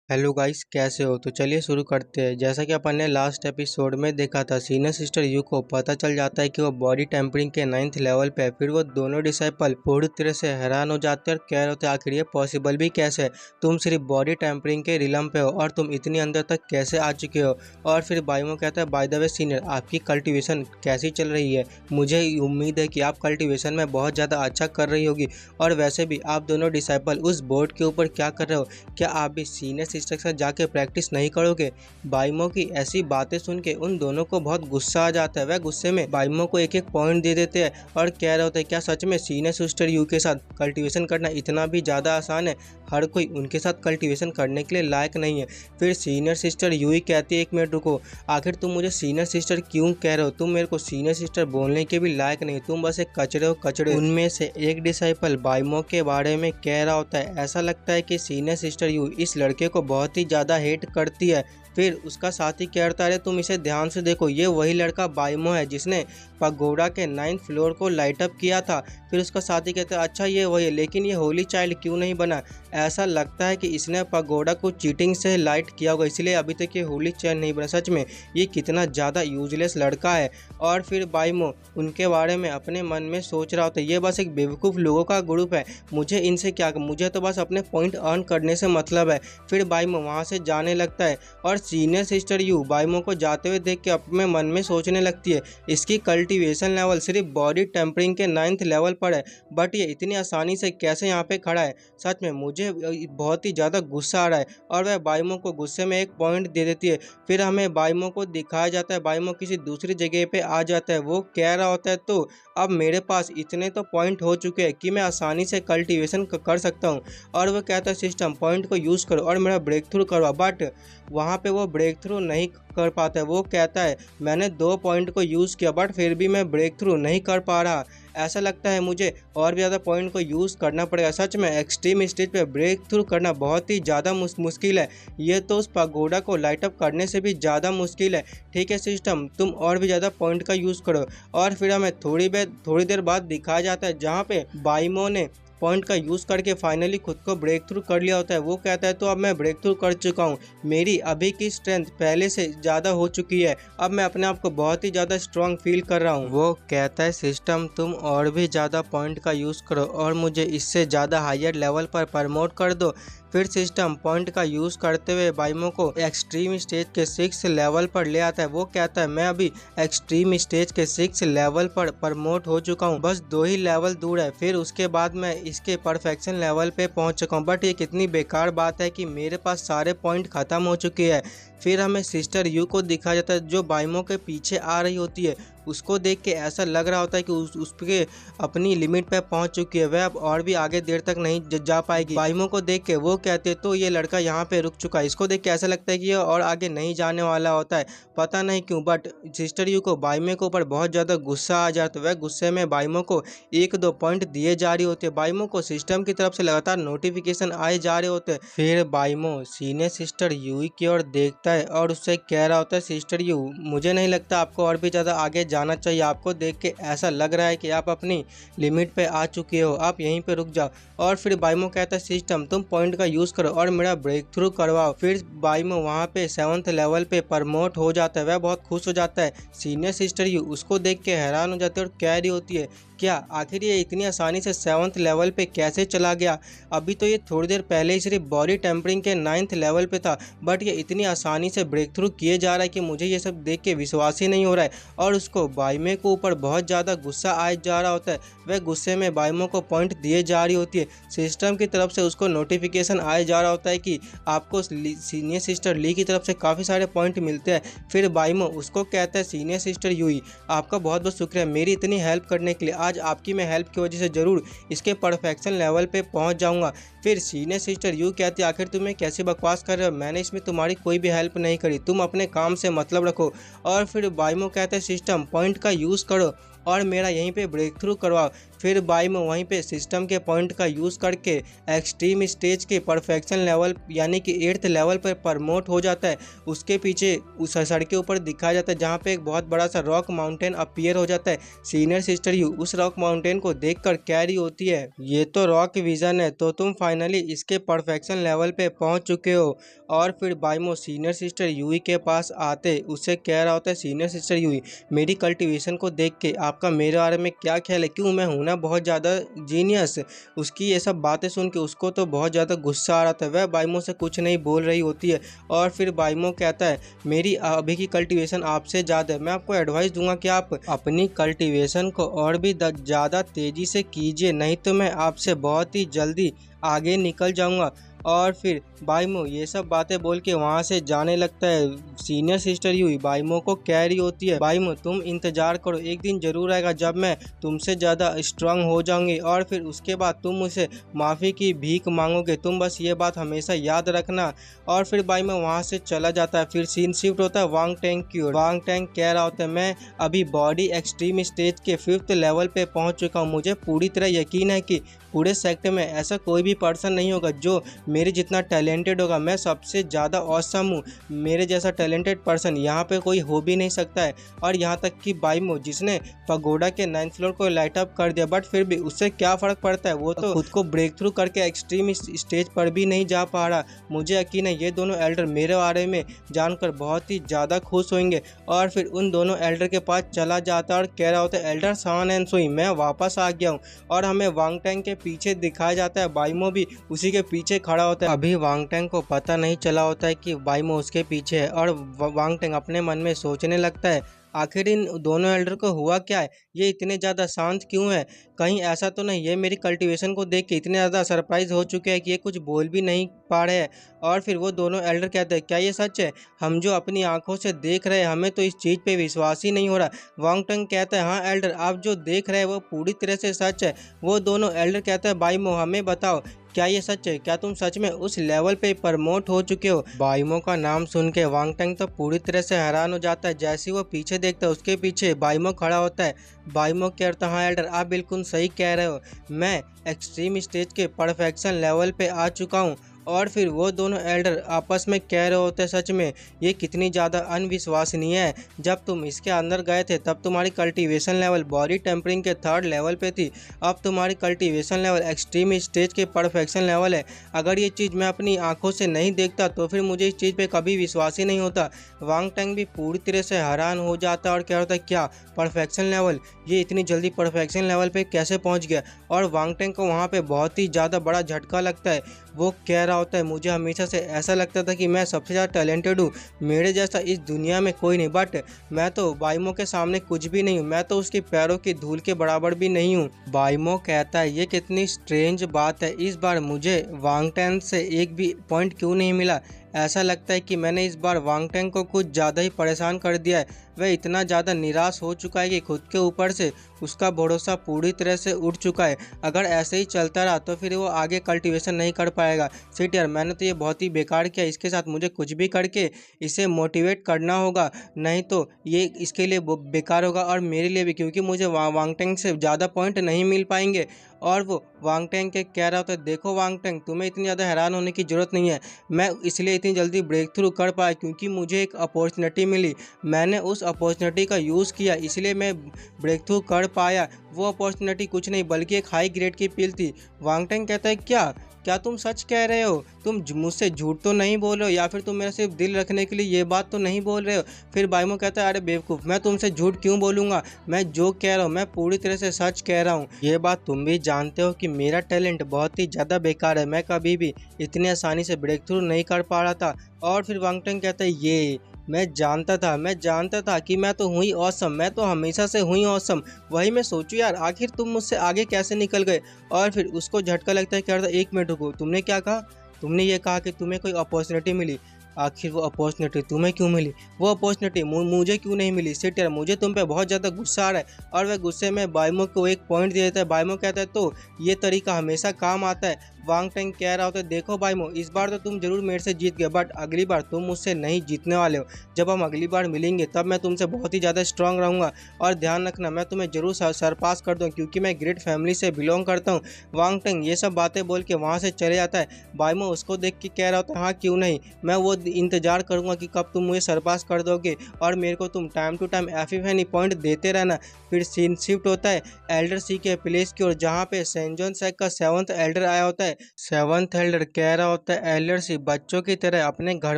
Hello guys, कैसे हो? तो चलिए शुरू करते हैं। जैसा कि अपन ने लास्ट एपिसोड में देखा था, सीनियर सिस्टर यू को पता चल जाता है कि वो बॉडी टेम्परिंग के 9th लेवल पे है। फिर वो दोनों डिसाइपल पूरी तरह से हैरान हो जाते हैं और कह रहे होते हैं आखिर ये पॉसिबल भी कैसे है। तुम सिर्फ बॉडी टेम्परिंग के रिलम पे हो और तुम इतनी अंदर तक कैसे आ चुके हो। और फिर बाइमो कहता है, बाय द वे सीनियर, आपकी कल्टिवेशन कैसी चल रही है? मुझे उम्मीद है कि आप कल्टिवेशन में बहुत ज़्यादा अच्छा कर रही होगी। और वैसे भी आप दोनों डिसाइपल उस बोर्ड के ऊपर क्या कर रहे हो? क्या आप भी सीनियर सिस्टर के साथ जाके प्रैक्टिस नहीं करोगे? बाइमो की ऐसी बातें सुन के उन दोनों को बहुत गुस्सा आ जाता है। वह गुस्से में बाइमो को एक एक पॉइंट दे देते हैं और कह रहे होते हैं, क्या सच में सीनियर सिस्टर यू के साथ कल्टीवेशन करना इतना भी ज़्यादा आसान है? हर कोई उनके साथ कल्टीवेशन करने के लिए लायक नहीं है। फिर सीनियर सिस्टर यू ही कहती है, एक मिनट रुको, आखिर तुम मुझे सीनियर सिस्टर क्यों कह रहे हो? तुम मेरे को सीनियर सिस्टर बोलने के भी लायक नहीं, तुम बस एक कचरे हो कचरे। उनमें से एक डिसाइपल बाइमो के बारे में कह रहा होता है, ऐसा लगता है कि सीनियर सिस्टर यू इस लड़के को बहुत ही ज़्यादा हेट करती है। फिर उसका साथी कहता है, तुम इसे ध्यान से देखो, ये वही लड़का बाइमो है जिसने पगोड़ा के 9th फ्लोर को लाइट अप किया था। फिर उसका साथी कहता है, अच्छा ये वही है, लेकिन ये होली चाइल्ड क्यों नहीं बना? ऐसा लगता है कि इसने पगोड़ा को चीटिंग से लाइट किया होगा, इसलिए अभी तक ये होली चाइल्ड नहीं बना। सच में ये कितना ज़्यादा यूजलेस लड़का है। और फिर बाइमो उनके बारे में अपने मन में सोच रहा होता है, ये बस एक बेवकूफ़ लोगों का ग्रुप है, मुझे इनसे क्या, मुझे तो बस अपने पॉइंट अर्न करने से मतलब है। फिर बाइमो वहाँ से जाने लगता है और सीनियर सिस्टर यू बाइमो को जाते हुए देख के अपने मन में सोचने लगती है, इसकी कल्टीवेशन लेवल सिर्फ बॉडी टेम्परिंग के 9th लेवल पर है, बट ये इतनी आसानी से कैसे यहाँ पे खड़ा है? सच में मुझे बहुत ही ज़्यादा गुस्सा आ रहा है। और वह बाइमो को गुस्से में एक पॉइंट दे देती है। फिर हमें बाइमो को दिखाया जाता है, बाइमो किसी दूसरी जगह पे आ जाता है। वो कह रहा होता है, तो अब मेरे पास इतने तो पॉइंट हो चुके हैं कि मैं आसानी से कल्टीवेशन कर सकता हूँ। और वह कहता है, सिस्टम पॉइंट को यूज़ करो और मेरा ब्रेक थ्रू करवा। बट वहाँ पे वो ब्रेक थ्रू नहीं कर पाता है। वो कहता है, मैंने 2 पॉइंट को यूज़ किया बट फिर भी मैं ब्रेक थ्रू नहीं कर पा रहा। ऐसा लगता है मुझे और भी ज़्यादा पॉइंट को यूज़ करना पड़ेगा। सच में एक्सट्रीम स्टेज पे ब्रेक थ्रू करना बहुत ही ज़्यादा मुश्किल है। ये तो उस पगोड़ा को लाइट अप करने से भी ज़्यादा मुश्किल है। ठीक है सिस्टम, तुम और भी ज़्यादा पॉइंट का यूज़ करो। और फिर हमें थोड़ी देर बाद दिखाया जाता है जहाँ पे बाइमो ने पॉइंट का यूज़ करके फाइनली खुद को ब्रेक थ्रू कर लिया होता है। वो कहता है, तो अब मैं ब्रेक थ्रू कर चुका हूँ, मेरी अभी की स्ट्रेंथ पहले से ज़्यादा हो चुकी है, अब मैं अपने आप को बहुत ही ज़्यादा स्ट्रॉन्ग फील कर रहा हूँ। वो कहता है, सिस्टम तुम और भी ज़्यादा पॉइंट का यूज़ करो और मुझे इससे ज़्यादा हायर लेवल पर प्रमोट कर दो। फिर सिस्टम पॉइंट का यूज़ करते हुए बाइमो को एक्सट्रीम स्टेज के 6th लेवल पर ले आता है। वो कहता है, मैं अभी एक्सट्रीम स्टेज के 6th लेवल पर प्रमोट हो चुका हूँ, बस 2 ही लेवल दूर है, फिर उसके बाद मैं इसके परफेक्शन लेवल पे पहुँच चुका हूँ। बट ये कितनी बेकार बात है कि मेरे पास सारे पॉइंट ख़त्म हो चुके हैं। फिर हमें सिस्टर यू को दिखाया जाता है जो बाइमो के पीछे आ रही होती है। उसको देख के ऐसा लग रहा होता है कि उसके अपनी लिमिट पे पहुंच चुकी है, वह अब और भी आगे देर तक नहीं जा पाएगी। बाइमो को देख के वो कहते हैं, तो ये लड़का यहाँ पे रुक चुका है। इसको देख के ऐसा लगता है कि ये और आगे नहीं जाने वाला होता है, पता नहीं क्यों। बट सिस्टर यू को बाइमो के ऊपर बहुत ज़्यादा गुस्सा आ जाता है। वह गुस्से में बाइमो को 1-2 पॉइंट दिए जा रही होते हैं। बाइमो को सिस्टम की तरफ से लगातार नोटिफिकेशन आए जा रहे होते हैं। फिर बाइमो सीनियर सिस्टर यू की ओर देखता है और उससे कह रहा होता है, सिस्टर यू, मुझे नहीं लगता आपको और भी ज़्यादा आगे जाना चाहिए, आपको देख के ऐसा लग रहा है कि आप अपनी लिमिट पे आ चुके हो, आप यहीं पे रुक जाओ। और फिर बाइमो कहता है, सिस्टम तुम पॉइंट का यूज़ करो और मेरा ब्रेक थ्रू करवाओ। फिर बाइमो वहाँ पे 7th लेवल पे प्रमोट हो जाता है। वह बहुत खुश हो जाता है। सीनियर सिस्टर यू उसको देख के हैरान हो जाती है और कह रही होती है, क्या आखिर ये इतनी आसानी से 7th लेवल पे कैसे चला गया? अभी तो ये थोड़ी देर पहले ही सिर्फ बॉडी टेम्परिंग के 9th लेवल पे था, बट ये इतनी आसानी से ब्रेक थ्रू किए जा रहा है कि मुझे ये सब देख के विश्वास ही नहीं हो रहा है। और उसको बाइमो के ऊपर बहुत ज़्यादा गुस्सा आ जा रहा होता है। वह गुस्से में बाइमो को पॉइंट दिए जा रही होती है। सिस्टम की तरफ से उसको नोटिफिकेशन आए जा रहा होता है कि आपको सीनियर सिस्टर ली की तरफ से काफ़ी सारे पॉइंट मिलते हैं। फिर बाइमो उसको कहता है, सीनियर सिस्टर यूई, आपका बहुत बहुत शुक्रिया मेरी इतनी हेल्प करने के लिए। आज आपकी मैं हेल्प की वजह से ज़रूर इसके परफेक्शन लेवल पे पहुंच जाऊंगा। फिर सीनियर सिस्टर यू कहती है, आखिर तुम्हें कैसी बकवास कर रहे हो, मैंने इसमें तुम्हारी कोई भी हेल्प नहीं करी, तुम अपने काम से मतलब रखो। और फिर बाइमो कहते हैं, सिस्टम पॉइंट का यूज़ करो और मेरा यहीं पे ब्रेक थ्रू करवाओ। फिर बाइमो वहीं पे सिस्टम के पॉइंट का यूज़ करके एक्सट्रीम स्टेज के परफेक्शन लेवल यानी कि 8th लेवल पर प्रमोट हो जाता है। उसके पीछे उस सर के ऊपर दिखाया जाता है जहाँ पे एक बहुत बड़ा सा रॉक माउंटेन अपीयर हो जाता है। सीनियर सिस्टर यू उस रॉक माउंटेन को देखकर कह रही होती है, ये तो रॉक विजन है, तो तुम फाइनली इसके परफेक्शन लेवल पे पहुंच चुके हो। और फिर बाइमो सीनियर सिस्टर यूई के पास आते उससे कह रहा होता है, सीनियर सिस्टर यूई मेरी कल्टीवेशन को देख के आपका मेरे बारे में क्या ख्याल है, क्यों मैं हूं ना बहुत ज़्यादा जीनियस। उसकी ये सब बातें सुन के उसको तो बहुत ज़्यादा गुस्सा आ रहा था, वह बाइमो से कुछ नहीं बोल रही होती है। और फिर बाइमो कहता है, मेरी अभी की कल्टीवेशन आपसे ज़्यादा है, मैं आपको एडवाइस दूंगा कि आप अपनी कल्टीवेशन को और भी ज़्यादा तेज़ी से कीजिए, नहीं तो मैं आपसे बहुत ही जल्दी आगे निकल जाऊंगा। और फिर बाइमो ये सब बातें बोल के वहाँ से जाने लगता है। सीनियर सिस्टर यूई बाइमो को कह रही होती है, बाइमो तुम इंतजार करो, एक दिन जरूर आएगा जब मैं तुमसे ज़्यादा स्ट्रांग हो जाऊंगी और फिर उसके बाद तुम मुझसे माफ़ी की भीख मांगोगे, तुम बस ये बात हमेशा याद रखना। और फिर बाइमो वहाँ से चला जाता है। फिर सीन शिफ्ट होता है वांग टैंग की ओर। वांग टैंग कह रहा होता है, मैं अभी बॉडी एक्सट्रीम स्टेज के 5th लेवल पे पहुँच चुका हूँ, मुझे पूरी तरह यकीन है कि पूरे सेक्टर में ऐसा कोई भी पर्सन नहीं होगा जो मेरे जितना टैलेंटेड होगा, मैं सबसे ज़्यादा ऑसम हूँ, मेरे जैसा टैलेंटेड पर्सन यहाँ पे कोई हो भी नहीं सकता है। और यहाँ तक कि बाइमो जिसने पगोडा के 9th फ्लोर को लाइट अप कर दिया, बट फिर भी उससे क्या फ़र्क पड़ता है, वो तो खुद को ब्रेक थ्रू करके एक्सट्रीम स्टेज पर भी नहीं जा पा रहा। मुझे यकीन है ये दोनों एल्डर मेरे बारे में जानकर बहुत ही ज़्यादा खुश होंगे। और फिर उन दोनों एल्डर के पास चला जाता है और कह रहा होता है, एल्डर सान एंड सुई मैं वापस आ गया हूँ। और हमें वांग टैंग के पीछे दिखाया जाता है, बाइमो भी उसी के पीछे खड़ा होता है। अभी वांग टैंग को पता नहीं चला होता है कि बाइमो उसके पीछे है और वांग टैंग अपने मन में सोचने लगता है, आखिर इन दोनों एल्डर को हुआ क्या है, ये इतने ज़्यादा शांत क्यों है, कहीं ऐसा तो नहीं ये मेरी कल्टीवेशन को देख के इतने ज़्यादा सरप्राइज हो चुके हैं कि ये कुछ बोल भी नहीं पा रहे हैं। और फिर वो दोनों एल्डर कहते हैं, क्या ये सच है, हम जो अपनी आंखों से देख रहे हैं हमें तो इस चीज़ पे विश्वास ही नहीं हो रहा। वांग टैंग कहता है, हाँ एल्डर आप जो देख रहे हैं वो पूरी तरह से सच है। वो दोनों एल्डर कहते हैं, बाइमो हमें बताओ क्या ये सच है, क्या तुम सच में उस लेवल पे प्रमोट हो चुके हो। बाइमो का नाम सुन के वांग टैंग तो पूरी तरह से हैरान हो जाता है। जैसे वो पीछे देखता है उसके पीछे बाइमो खड़ा होता है। बाइमो कहता है, हाँ एल्डर आप बिल्कुल सही कह रहे हो, मैं एक्सट्रीम स्टेज के परफेक्शन लेवल पे आ चुका हूँ। और फिर वो दोनों एल्डर आपस में कह रहे होते हैं, सच में ये कितनी ज़्यादा अनविश्वसनीय है, जब तुम इसके अंदर गए थे तब तुम्हारी कल्टीवेशन लेवल बॉडी टेम्परिंग के 3rd लेवल पे थी, अब तुम्हारी कल्टीवेशन लेवल एक्सट्रीम स्टेज के परफेक्शन लेवल है। अगर ये चीज़ मैं अपनी आंखों से नहीं देखता तो फिर मुझे इस चीज़ पे कभी विश्वास ही नहीं होता। वांग टैंग भी पूरी तरह से हैरान हो जाता है और कह रहा था, क्या परफेक्शन लेवल, ये इतनी जल्दी परफेक्शन लेवल पे कैसे पहुंच गया। और वांग टैंग को वहाँ पे बहुत ही ज़्यादा बड़ा झटका लगता है। वो कह रहा होता है, मुझे हमेशा से ऐसा लगता था कि मैं सबसे ज़्यादा टैलेंटेड हूँ, मेरे जैसा इस दुनिया में कोई नहीं, बट मैं तो बाइमो के सामने कुछ भी नहीं हूँ, मैं तो उसके पैरों की धूल के बराबर भी नहीं हूँ। बाइमो कहता है, ये कितनी स्ट्रेंज बात है, इस बार मुझे वांग टैंग से एक भी पॉइंट क्यों नहीं मिला, ऐसा लगता है कि मैंने इस बार वांग टैंग को कुछ ज़्यादा ही परेशान कर दिया है। वह इतना ज़्यादा निराश हो चुका है कि खुद के ऊपर से उसका भरोसा पूरी तरह से उठ चुका है। अगर ऐसे ही चलता रहा तो फिर वो आगे कल्टीवेशन नहीं कर पाएगा। शिट यार, मैंने तो ये बहुत ही बेकार किया, इसके साथ मुझे कुछ भी करके इसे मोटिवेट करना होगा, नहीं तो ये इसके लिए बेकार होगा और मेरे लिए भी, क्योंकि मुझे वांग टैंग से ज़्यादा पॉइंट नहीं मिल पाएंगे। और वो वांग टैंग के कह रहा होता है, देखो वांग टैंग तुम्हें इतनी ज़्यादा हैरान होने की ज़रूरत नहीं है, मैं इसलिए इतनी जल्दी ब्रेक थ्रू कर पाया क्योंकि मुझे एक अपॉर्चुनिटी मिली, मैंने उस अपॉर्चुनिटी का यूज़ किया, इसलिए मैं ब्रेक थ्रू कर पाया। वो अपॉर्चुनिटी कुछ नहीं बल्कि एक हाई ग्रेड की पिल थी। वांग टैंग कहता है, क्या क्या तुम सच कह रहे हो, तुम मुझसे झूठ तो नहीं बोल रहे हो, या फिर तुम मेरा सिर्फ दिल रखने के लिए ये बात तो नहीं बोल रहे हो। फिर बाइमो कहता है, अरे बेवकूफ़, मैं तुमसे झूठ क्यों बोलूँगा, मैं जो कह रहा हूँ मैं पूरी तरह से सच कह रहा हूँ। ये बात तुम भी जानते हो कि मेरा टैलेंट बहुत ही ज़्यादा बेकार है, मैं कभी भी इतनी आसानी से ब्रेक थ्रू नहीं कर पा रहा था। और फिर वांग टैंग कहता है, ये मैं जानता था कि मैं तो हुई ऑसम, मैं तो हमेशा से हुई ऑसम, वही मैं सोचूं यार आखिर तुम मुझसे आगे कैसे निकल गए। और फिर उसको झटका लगता है, कह रहा था, 1 मिनट रुको, तुमने क्या कहा, तुमने ये कहा कि तुम्हें कोई अपॉर्चुनिटी मिली, आखिर वो अपॉर्चुनिटी तुम्हें क्यों मिली, वो अपॉर्चुनिटी मुझे क्यों नहीं मिली। सिट यार, मुझे तुम पे बहुत ज़्यादा गुस्सा आ रहा है। और वह गुस्से में बाइमो को एक पॉइंट दे देता है। बाइमो कहता है, तो ये तरीका हमेशा काम आता है। वांग टेंग कह रहा होता है, देखो भाई मो, इस बार तो तुम जरूर मेरे से जीत गए, बट अगली बार तुम मुझसे नहीं जीतने वाले हो। जब हम अगली बार मिलेंगे तब मैं तुमसे बहुत ही ज़्यादा स्ट्रांग रहूँगा, और ध्यान रखना मैं तुम्हें जरूर सरपास कर दूँ, क्योंकि मैं ग्रेट फैमिली से बिलोंग करता हूँ। वांग टेंग ये सब बातें बोल के वहाँ से चले जाता है। बाइमो उसको देख के कह रहा होता है, हाँ क्यों नहीं, मैं वो इंतजार करूँगा कि कब तुम मुझे सरपास कर दोगे, और मेरे को तुम टाइम टू टाइम एफिफेनी पॉइंट देते रहना। फिर सीन शिफ्ट होता है एल्डर सी के प्लेस की ओर, जहाँ पे सेंट जॉन सैक का 7th एल्डर आया होता है। 7th एल्डर कह रहा होता है, एल्डर सी बच्चों की तरह अपने घर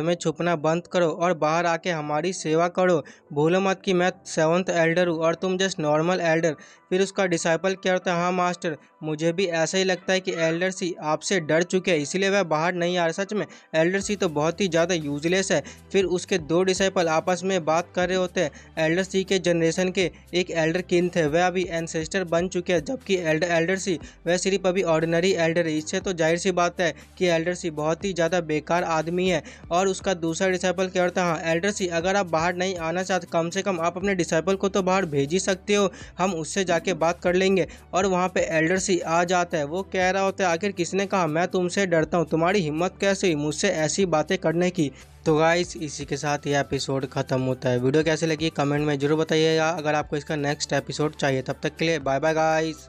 में छुपना बंद करो और बाहर आके हमारी सेवा करो। भूलो मत कि मैं 7th एल्डर हूँ और तुम जस्ट नॉर्मल एल्डर। फिर उसका डिसाइपल कह रहा है, हाँ मास्टर, मुझे भी ऐसा ही लगता है कि एल्डर सी आपसे डर चुके हैं, इसीलिए वह बाहर नहीं आ रहा। सच में एल्डर सी तो बहुत ही ज़्यादा यूजलेस है। फिर उसके दो डिसाइपल आपस में बात कर रहे होते हैं। एल्डर सी के जनरेशन के एक एल्डर किन थे, वह अभी एंसेस्टर बन चुके हैं, जबकि एल्डर सी वह सिर्फ अभी ऑर्डिनरी एल्डर है। इससे तो जाहिर सी बात है कि एल्डर सी बहुत ही ज़्यादा बेकार आदमी है। और उसका दूसरा डिसाइपल कह रहा था, हाँ एल्डर सी, अगर आप बाहर नहीं आना चाहते, कम से कम आप अपने डिसाइपल को तो बाहर भेज ही सकते हो, हम उससे जाके बात कर लेंगे। और वहाँ पे एल्डर सी आ जाता है। वो कह रहा होता है, आखिर किसने कहा मैं तुमसे डरता हूँ, तुम्हारी हिम्मत कैसे हुई मुझसे ऐसी बातें करने की। तो गाइस इसी के साथ ये एपिसोड खत्म होता है। वीडियो कैसे लगी कमेंट में जरूर बताइएगा। अगर आपको इसका नेक्स्ट एपिसोड चाहिए, तब तक के लिए बाय बाय गाइस।